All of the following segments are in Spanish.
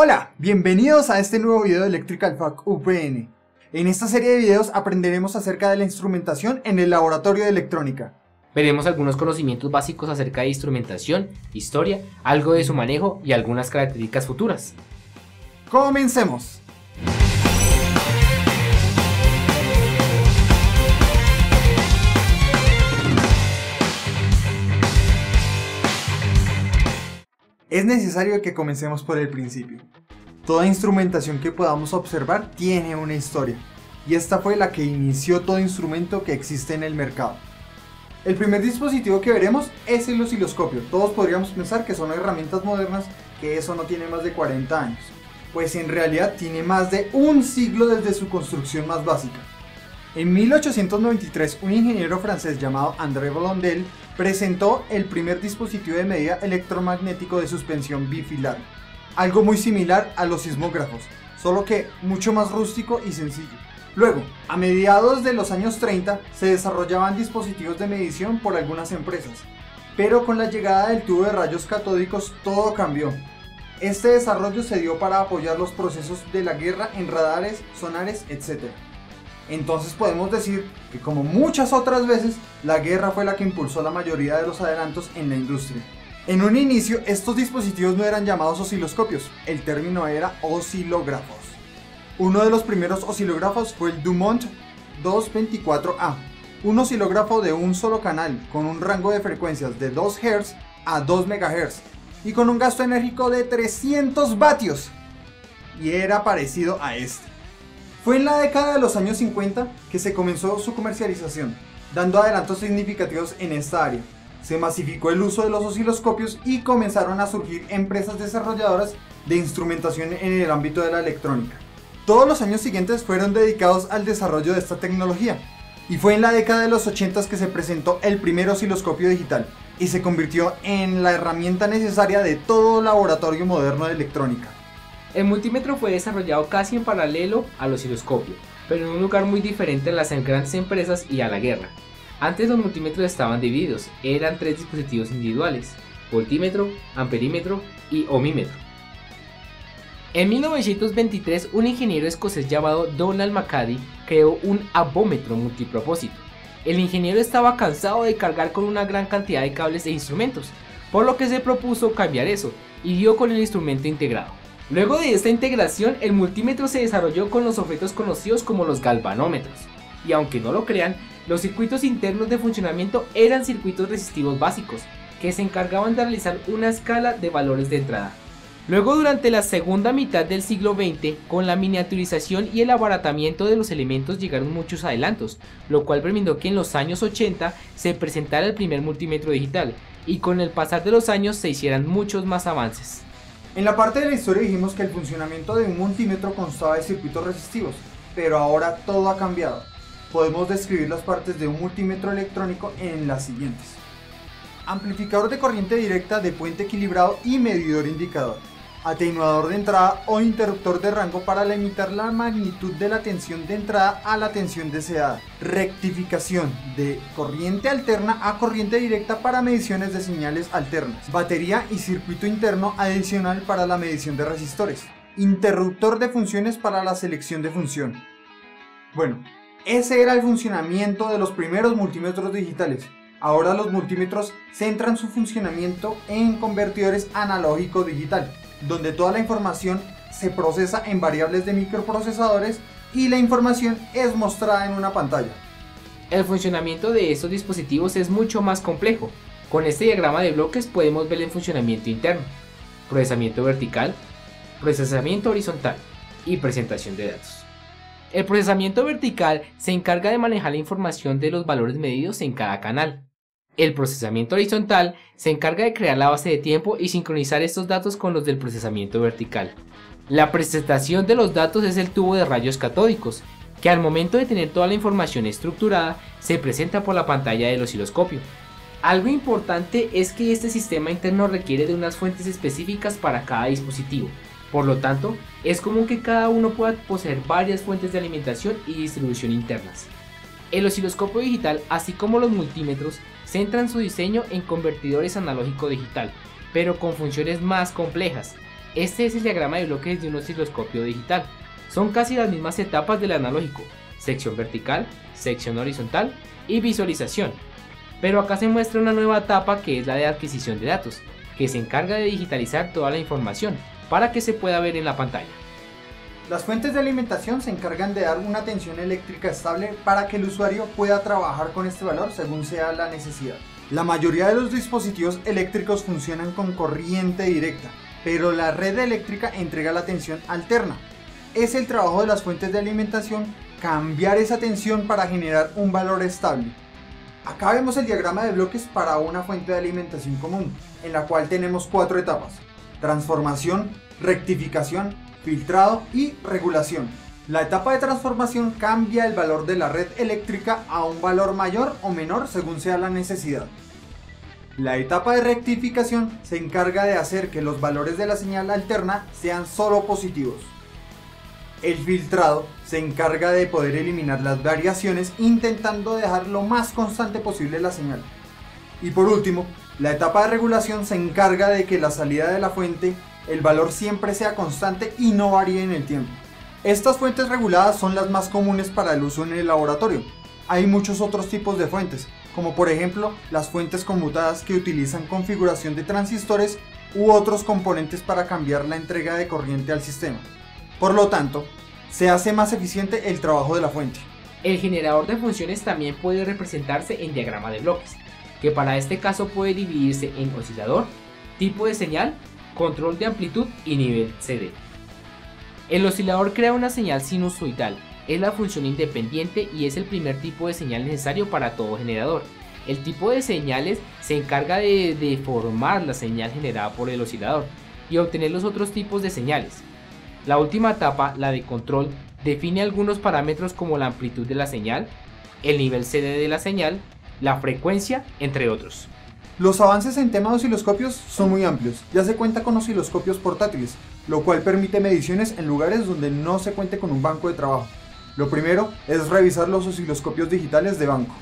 Hola, bienvenidos a este nuevo video de Electrical Fact UPN. En esta serie de videos aprenderemos acerca de la instrumentación en el laboratorio de electrónica. Veremos algunos conocimientos básicos acerca de instrumentación, historia, algo de su manejo y algunas características futuras. ¡Comencemos! Es necesario que comencemos por el principio. Toda instrumentación que podamos observar tiene una historia, y esta fue la que inició todo instrumento que existe en el mercado. El primer dispositivo que veremos es el osciloscopio. Todos podríamos pensar que son herramientas modernas, que eso no tiene más de 40 años, pues en realidad tiene más de un siglo desde su construcción más básica. En 1893, un ingeniero francés llamado André Blondel presentó el primer dispositivo de medida electromagnético de suspensión bifilar, algo muy similar a los sismógrafos, solo que mucho más rústico y sencillo. Luego, a mediados de los años 30, se desarrollaban dispositivos de medición por algunas empresas, pero con la llegada del tubo de rayos catódicos todo cambió. Este desarrollo se dio para apoyar los procesos de la guerra en radares, sonares, etc. Entonces podemos decir que, como muchas otras veces, la guerra fue la que impulsó la mayoría de los adelantos en la industria. En un inicio, estos dispositivos no eran llamados osciloscopios, el término era oscilógrafos. Uno de los primeros oscilógrafos fue el Dumont 224A, un oscilógrafo de un solo canal con un rango de frecuencias de 2 Hz a 2 MHz y con un gasto enérgico de 300 vatios, y era parecido a este. Fue en la década de los años 50 que se comenzó su comercialización, dando adelantos significativos en esta área. Se masificó el uso de los osciloscopios y comenzaron a surgir empresas desarrolladoras de instrumentación en el ámbito de la electrónica. Todos los años siguientes fueron dedicados al desarrollo de esta tecnología, y fue en la década de los 80 que se presentó el primer osciloscopio digital y se convirtió en la herramienta necesaria de todo laboratorio moderno de electrónica. El multímetro fue desarrollado casi en paralelo al osciloscopio, pero en un lugar muy diferente a las grandes empresas y a la guerra. Antes los multímetros estaban divididos, eran 3 dispositivos individuales: voltímetro, amperímetro y ohmímetro. En 1923, un ingeniero escocés llamado Donald McCadie creó un avómetro multipropósito. El ingeniero estaba cansado de cargar con una gran cantidad de cables e instrumentos, por lo que se propuso cambiar eso y dio con el instrumento integrado. Luego de esta integración, el multímetro se desarrolló con los objetos conocidos como los galvanómetros, y aunque no lo crean, los circuitos internos de funcionamiento eran circuitos resistivos básicos, que se encargaban de realizar una escala de valores de entrada. Luego, durante la segunda mitad del siglo XX, con la miniaturización y el abaratamiento de los elementos llegaron muchos adelantos, lo cual permitió que en los años 80 se presentara el primer multímetro digital, y con el pasar de los años se hicieran muchos más avances. En la parte de la historia dijimos que el funcionamiento de un multímetro constaba de circuitos resistivos, pero ahora todo ha cambiado. Podemos describir las partes de un multímetro electrónico en las siguientes: amplificador de corriente directa de puente equilibrado y medidor indicador, atenuador de entrada o interruptor de rango para limitar la magnitud de la tensión de entrada a la tensión deseada, rectificación de corriente alterna a corriente directa para mediciones de señales alternas, batería y circuito interno adicional para la medición de resistores, interruptor de funciones para la selección de función. Bueno, ese era el funcionamiento de los primeros multímetros digitales. Ahora los multímetros centran su funcionamiento en convertidores analógico-digital, donde toda la información se procesa en variables de microprocesadores y la información es mostrada en una pantalla. El funcionamiento de estos dispositivos es mucho más complejo. Con este diagrama de bloques podemos ver el funcionamiento interno: procesamiento vertical, procesamiento horizontal y presentación de datos. El procesamiento vertical se encarga de manejar la información de los valores medidos en cada canal. El procesamiento horizontal se encarga de crear la base de tiempo y sincronizar estos datos con los del procesamiento vertical. La presentación de los datos es el tubo de rayos catódicos, que al momento de tener toda la información estructurada, se presenta por la pantalla del osciloscopio. Algo importante es que este sistema interno requiere de unas fuentes específicas para cada dispositivo. Por lo tanto, es común que cada uno pueda poseer varias fuentes de alimentación y distribución internas. El osciloscopio digital, así como los multímetros, centran su diseño en convertidores analógico-digital, pero con funciones más complejas. Este es el diagrama de bloques de un osciloscopio digital. Son casi las mismas etapas del analógico: sección vertical, sección horizontal y visualización. Pero acá se muestra una nueva etapa, que es la de adquisición de datos, que se encarga de digitalizar toda la información para que se pueda ver en la pantalla. Las fuentes de alimentación se encargan de dar una tensión eléctrica estable para que el usuario pueda trabajar con este valor según sea la necesidad. La mayoría de los dispositivos eléctricos funcionan con corriente directa, pero la red eléctrica entrega la tensión alterna. Es el trabajo de las fuentes de alimentación cambiar esa tensión para generar un valor estable. Acá vemos el diagrama de bloques para una fuente de alimentación común, en la cual tenemos 4 etapas: transformación, rectificación, filtrado y regulación. La etapa de transformación cambia el valor de la red eléctrica a un valor mayor o menor según sea la necesidad. La etapa de rectificación se encarga de hacer que los valores de la señal alterna sean solo positivos. El filtrado se encarga de poder eliminar las variaciones intentando dejar lo más constante posible la señal. Y por último, la etapa de regulación se encarga de que la salida de la fuente, el valor siempre sea constante y no varíe en el tiempo. Estas fuentes reguladas son las más comunes para el uso en el laboratorio. Hay muchos otros tipos de fuentes, como por ejemplo las fuentes conmutadas, que utilizan configuración de transistores u otros componentes para cambiar la entrega de corriente al sistema. Por lo tanto, se hace más eficiente el trabajo de la fuente. El generador de funciones también puede representarse en diagrama de bloques, que para este caso puede dividirse en oscilador, tipo de señal, control de amplitud y nivel CD. El oscilador crea una señal sinusoidal, es la función independiente y es el primer tipo de señal necesario para todo generador. El tipo de señales se encarga de deformar la señal generada por el oscilador y obtener los otros tipos de señales. La última etapa, la de control, define algunos parámetros como la amplitud de la señal, el nivel CD de la señal, la frecuencia, entre otros. Los avances en tema de osciloscopios son muy amplios. Ya se cuenta con osciloscopios portátiles, lo cual permite mediciones en lugares donde no se cuente con un banco de trabajo. Lo primero es revisar los osciloscopios digitales de banco.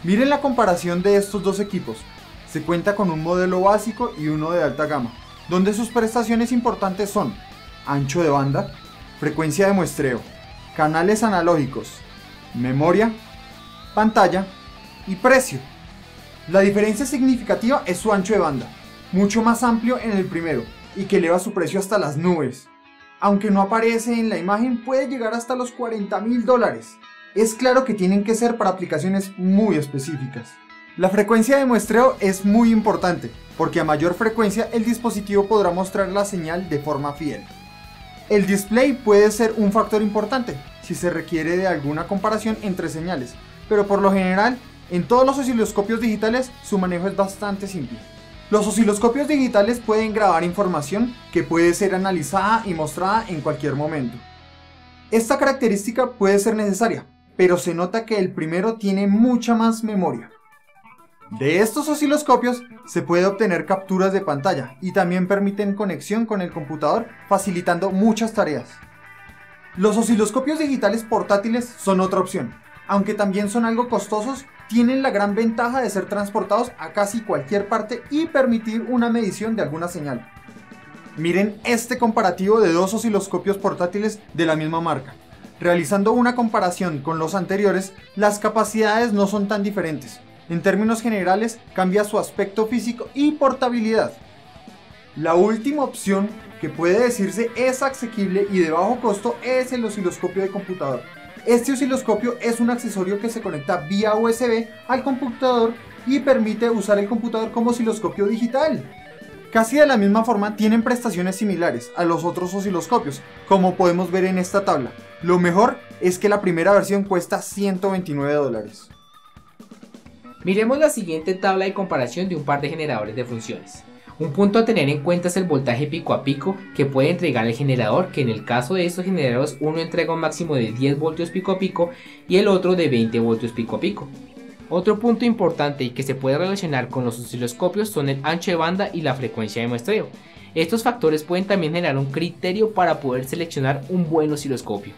Miren la comparación de estos dos equipos. Se cuenta con un modelo básico y uno de alta gama, donde sus prestaciones importantes son ancho de banda, frecuencia de muestreo, canales analógicos, memoria, pantalla y precio. La diferencia significativa es su ancho de banda, mucho más amplio en el primero y que eleva su precio hasta las nubes. Aunque no aparece en la imagen, puede llegar hasta los $40.000. Es claro que tienen que ser para aplicaciones muy específicas. La frecuencia de muestreo es muy importante, porque a mayor frecuencia el dispositivo podrá mostrar la señal de forma fiel. El display puede ser un factor importante si se requiere de alguna comparación entre señales, pero por lo general en todos los osciloscopios digitales su manejo es bastante simple. Los osciloscopios digitales pueden grabar información que puede ser analizada y mostrada en cualquier momento. Esta característica puede ser necesaria, pero se nota que el primero tiene mucha más memoria. De estos osciloscopios se puede obtener capturas de pantalla y también permiten conexión con el computador, facilitando muchas tareas. Los osciloscopios digitales portátiles son otra opción. Aunque también son algo costosos, tienen la gran ventaja de ser transportados a casi cualquier parte y permitir una medición de alguna señal. Miren este comparativo de dos osciloscopios portátiles de la misma marca. Realizando una comparación con los anteriores, las capacidades no son tan diferentes. En términos generales, cambia su aspecto físico y portabilidad. La última opción, que puede decirse es asequible y de bajo costo, es el osciloscopio de computador. Este osciloscopio es un accesorio que se conecta vía USB al computador y permite usar el computador como osciloscopio digital. Casi de la misma forma tienen prestaciones similares a los otros osciloscopios, como podemos ver en esta tabla. Lo mejor es que la primera versión cuesta $129. Miremos la siguiente tabla de comparación de un par de generadores de funciones. Un punto a tener en cuenta es el voltaje pico a pico que puede entregar el generador, que en el caso de estos generadores uno entrega un máximo de 10 voltios pico a pico y el otro de 20 voltios pico a pico. Otro punto importante y que se puede relacionar con los osciloscopios son el ancho de banda y la frecuencia de muestreo. Estos factores pueden también generar un criterio para poder seleccionar un buen osciloscopio.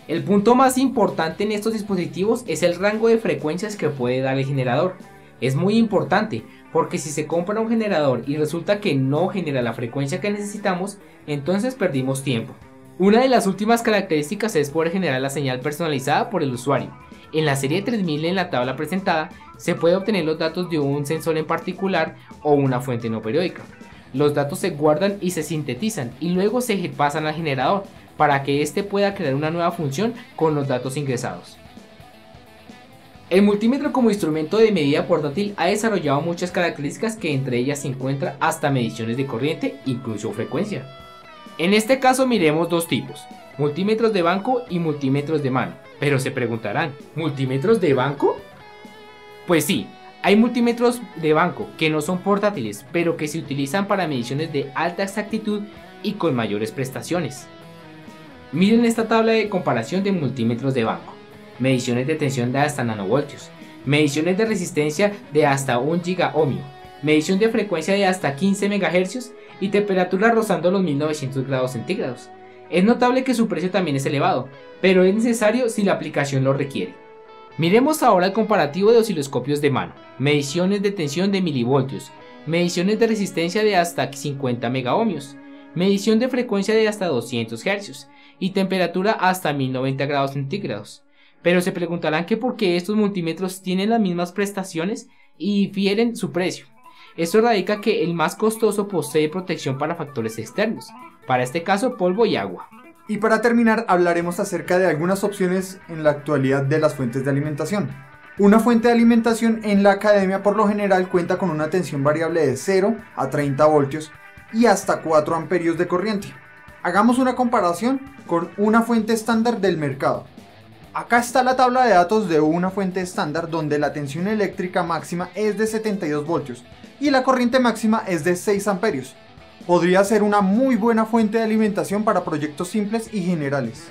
El punto más importante en estos dispositivos es el rango de frecuencias que puede dar el generador. Es muy importante, porque si se compra un generador y resulta que no genera la frecuencia que necesitamos, entonces perdimos tiempo. Una de las últimas características es poder generar la señal personalizada por el usuario. En la serie 3000 en la tabla presentada, se puede obtener los datos de un sensor en particular o una fuente no periódica. Los datos se guardan y se sintetizan y luego se pasan al generador para que éste pueda crear una nueva función con los datos ingresados. El multímetro como instrumento de medida portátil ha desarrollado muchas características, que entre ellas se encuentra hasta mediciones de corriente, incluso frecuencia. En este caso miremos dos tipos, multímetros de banco y multímetros de mano. Pero se preguntarán, ¿multímetros de banco? Pues sí, hay multímetros de banco que no son portátiles, pero que se utilizan para mediciones de alta exactitud y con mayores prestaciones. Miren esta tabla de comparación de multímetros de banco. Mediciones de tensión de hasta nanovoltios, mediciones de resistencia de hasta 1 gigaohmio, medición de frecuencia de hasta 15 MHz y temperatura rozando los 1900 grados centígrados. Es notable que su precio también es elevado, pero es necesario si la aplicación lo requiere. Miremos ahora el comparativo de osciloscopios de mano, mediciones de tensión de milivoltios, mediciones de resistencia de hasta 50 megaohmios, medición de frecuencia de hasta 200 Hz y temperatura hasta 1090 grados centígrados. Pero se preguntarán que por qué estos multímetros tienen las mismas prestaciones y difieren su precio. Esto radica que el más costoso posee protección para factores externos, para este caso polvo y agua. Y para terminar hablaremos acerca de algunas opciones en la actualidad de las fuentes de alimentación. Una fuente de alimentación en la academia por lo general cuenta con una tensión variable de 0 a 30 voltios y hasta 4 amperios de corriente. Hagamos una comparación con una fuente estándar del mercado. Acá está la tabla de datos de una fuente estándar donde la tensión eléctrica máxima es de 72 voltios y la corriente máxima es de 6 amperios. Podría ser una muy buena fuente de alimentación para proyectos simples y generales.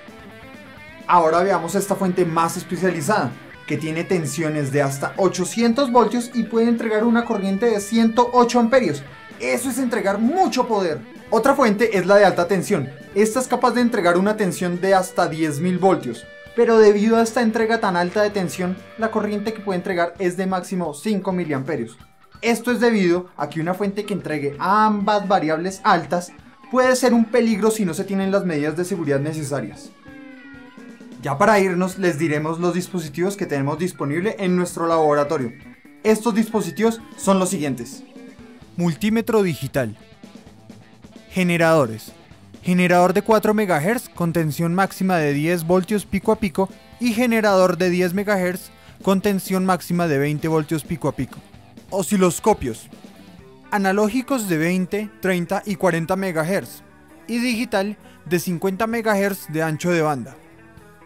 Ahora veamos esta fuente más especializada, que tiene tensiones de hasta 800 voltios y puede entregar una corriente de 108 amperios. Eso es entregar mucho poder. Otra fuente es la de alta tensión. Esta es capaz de entregar una tensión de hasta 10.000 voltios. Pero debido a esta entrega tan alta de tensión, la corriente que puede entregar es de máximo 5 miliamperios. Esto es debido a que una fuente que entregue ambas variables altas puede ser un peligro si no se tienen las medidas de seguridad necesarias. Ya para irnos les diremos los dispositivos que tenemos disponible en nuestro laboratorio. Estos dispositivos son los siguientes: multímetro digital, generadores, generador de 4 MHz con tensión máxima de 10 voltios pico a pico y generador de 10 MHz con tensión máxima de 20 voltios pico a pico. Osciloscopios, analógicos de 20, 30 y 40 MHz y digital de 50 MHz de ancho de banda.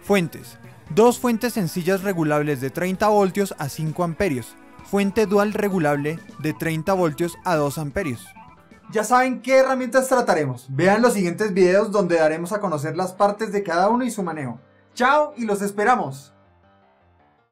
Fuentes, dos fuentes sencillas regulables de 30 voltios a 5 amperios, fuente dual regulable de 30 voltios a 2 amperios. Ya saben qué herramientas trataremos. Vean los siguientes videos donde daremos a conocer las partes de cada uno y su manejo. ¡Chao y los esperamos!